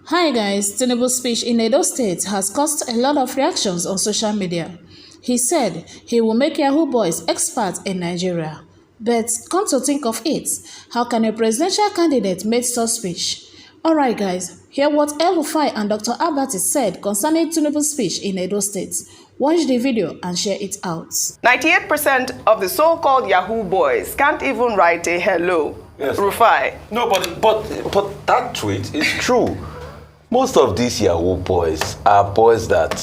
Hi guys, Tinubu's speech in Edo State has caused a lot of reactions on social media. He said he will make Yahoo boys experts in Nigeria. But come to think of it, how can a presidential candidate make such speech? Alright guys, hear what Rufai and Dr. Abati said concerning Tinubu's speech in Edo State. Watch the video and share it out. 98% of the so-called Yahoo boys can't even write a hello. Yes. Rufai. No, but that tweet is true. Most of these Yahoo boys are boys that,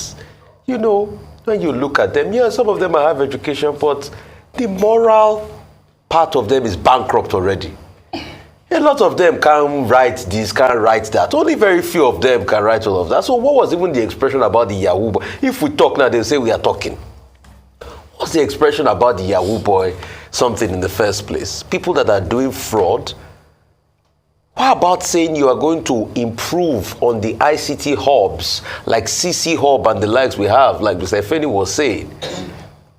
when you look at them, some of them have education, but the moral part of them is bankrupt already. A lot of them can't write this, can't write that. Only very few of them can write all of that. So what was even the expression about the Yahoo boy? If we talk now, they'll say we are talking. What's the expression about the Yahoo boy something in the first place? People that are doing fraud. How about saying you are going to improve on the ICT hubs, like CC Hub and the likes we have, like Mr. Feni was saying?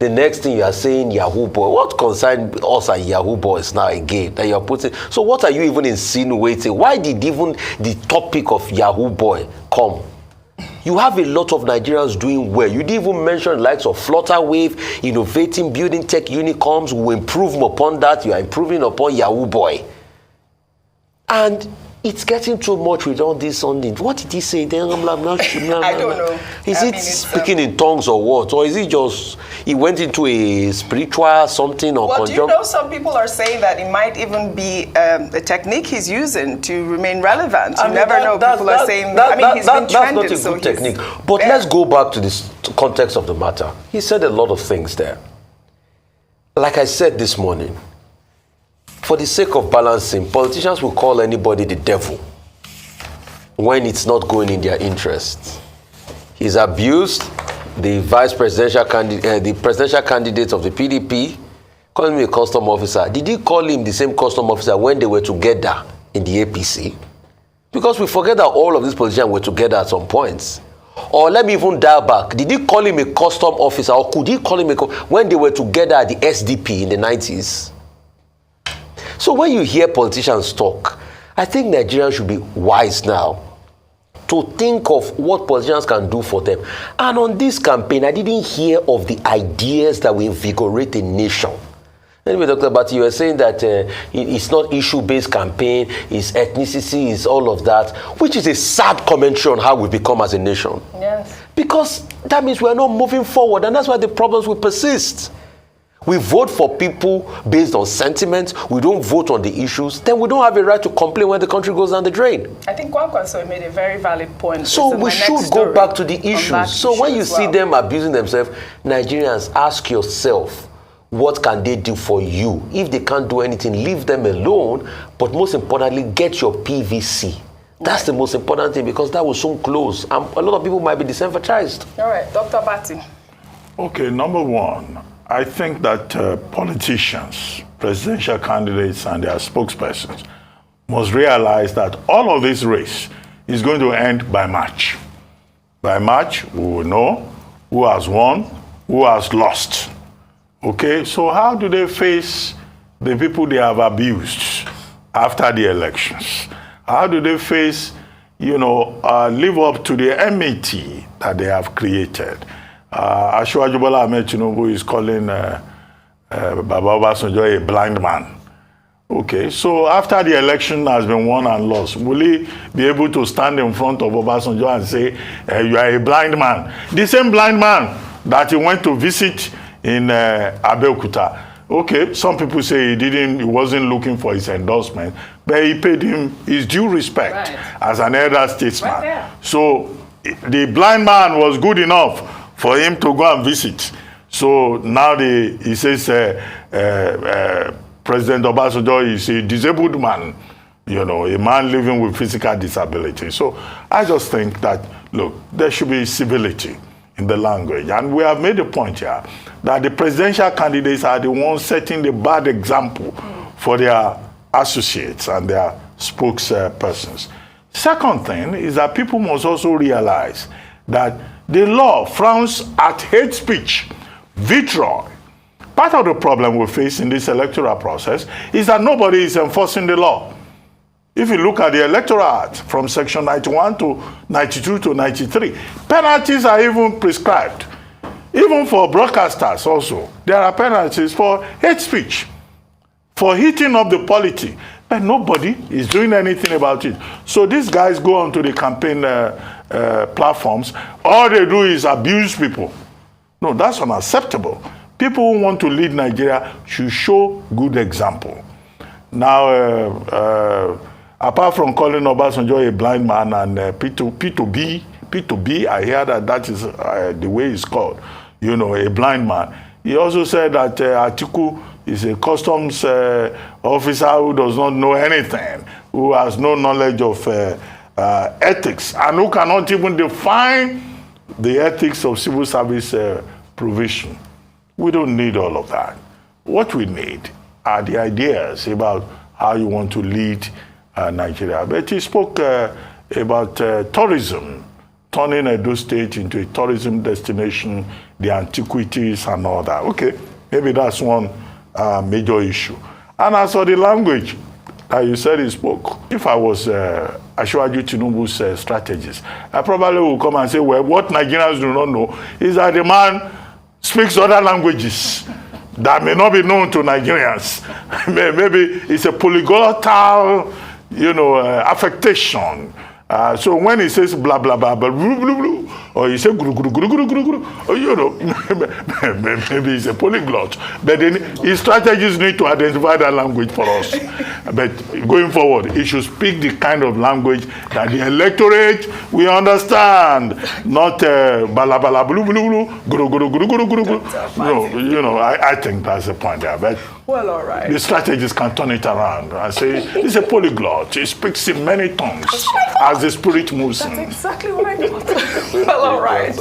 The next thing you are saying, Yahoo boy. What concerns us and Yahoo boys now again that you are putting? So what are you even insinuating? Why did even the topic of Yahoo boy come? You have a lot of Nigerians doing well. You didn't even mention the likes of Flutterwave, innovating, building tech unicorns. We will improve upon that. You are improving upon Yahoo boy. And it's getting too much with all this on it. What did he say then? I don't know. Is it speaking in tongues or what? Or is it just, he went into a spiritual something or Well, do you know some people are saying that it might even be a technique he's using to remain relevant? You never know. People are saying, he's been trending. That's not a good technique. But let's go back to this context of the matter. He said a lot of things there. Like I said this morning, for the sake of balancing, politicians will call anybody the devil when it's not going in their interest. He's abused the presidential candidate of the PDP, calling me a custom officer. Did he call him the same custom officer when they were together in the APC? Because we forget that all of these politicians were together at some points. Or let me even dial back. Did he call him a custom officer, or could he call him when they were together at the SDP in the 90s? So when you hear politicians talk, I think Nigerians should be wise now to think of what politicians can do for them. And on this campaign, I didn't hear of the ideas that will invigorate a nation. Anyway, Dr. Abati, you were saying that it's not issue-based campaign, it's ethnicity, it's all of that, which is a sad commentary on how we become as a nation. Yes. Because that means we're not moving forward, and that's why the problems will persist. We vote for people based on sentiment. We don't vote on the issues. Then we don't have a right to complain when the country goes down the drain. I think Kwankwaso made a very valid point. So we should go back to the issues. So when you see them abusing themselves, Nigerians, ask yourself, what can they do for you? If they can't do anything, leave them alone. But most importantly, get your PVC. That's the most important thing, because that will soon close. And a lot of people might be disenfranchised. All right, Dr. Abati. Okay, number one, I think that politicians, presidential candidates and their spokespersons must realize that all of this race is going to end by March. By March, we will know who has won, who has lost. Okay, so how do they face the people they have abused after the elections? How do they face, live up to the enmity that they have created? Asiwaju Bola Ahmed Tinubu is calling Baba Obasanjo a blind man. Okay, so after the election has been won and lost, will he be able to stand in front of Obasanjo and say, you are a blind man? The same blind man that he went to visit in Abeokuta. Okay, some people say he wasn't looking for his endorsement, but he paid him his due respect as an elder statesman. Right, so the blind man was good enough for him to go and visit. So now he says President Obasanjo is a disabled man, a man living with physical disability. So I just think that, look, there should be civility in the language. And we have made a point here that the presidential candidates are the ones setting the bad example for their associates and their spokespersons. Second thing is that people must also realize that the law frowns at hate speech, vitriol. Part of the problem we face in this electoral process is that nobody is enforcing the law. If you look at the Electoral Act from section 91 to 92 to 93, penalties are even prescribed. Even for broadcasters also, there are penalties for hate speech, for heating up the polity. But nobody is doing anything about it. So these guys go onto the campaign platforms. All they do is abuse people. No, that's unacceptable. People who want to lead Nigeria should show good example. Now, apart from calling Obasanjo a blind man and P2B, I hear that is the way it's called, you know, a blind man. He also said that Atiku is a customs officer who does not know anything, who has no knowledge of ethics, and who cannot even define the ethics of civil service provision. We don't need all of that. What we need are the ideas about how you want to lead Nigeria. But he spoke about tourism, turning Edo State into a tourism destination, the antiquities and all that. Okay, maybe that's one major issue. And as for the language that you said he spoke, if I was Asiwaju Tinubu's strategist, I probably would come and say, well, what Nigerians do not know is that the man speaks other languages that may not be known to Nigerians. Maybe it's a polyglottal, you know, affectation. So when he says blah, blah, blah, blah, blah, blah, blah, or he says guru, guru, guru, guru, guru, guru, or, you know, maybe he's a polyglot. But then his strategists need to identify that language for us. But going forward, he should speak the kind of language that the electorate will understand, not bala, bala, blu, blu, blu, guru, guru, guru, guru, guru, guru. No, you know, I think that's the point there. But well, all right. The strategists can turn it around and say, he's a polyglot. He speaks in many tongues as the spirit moves him. That's exactly what I thought. Well, all right.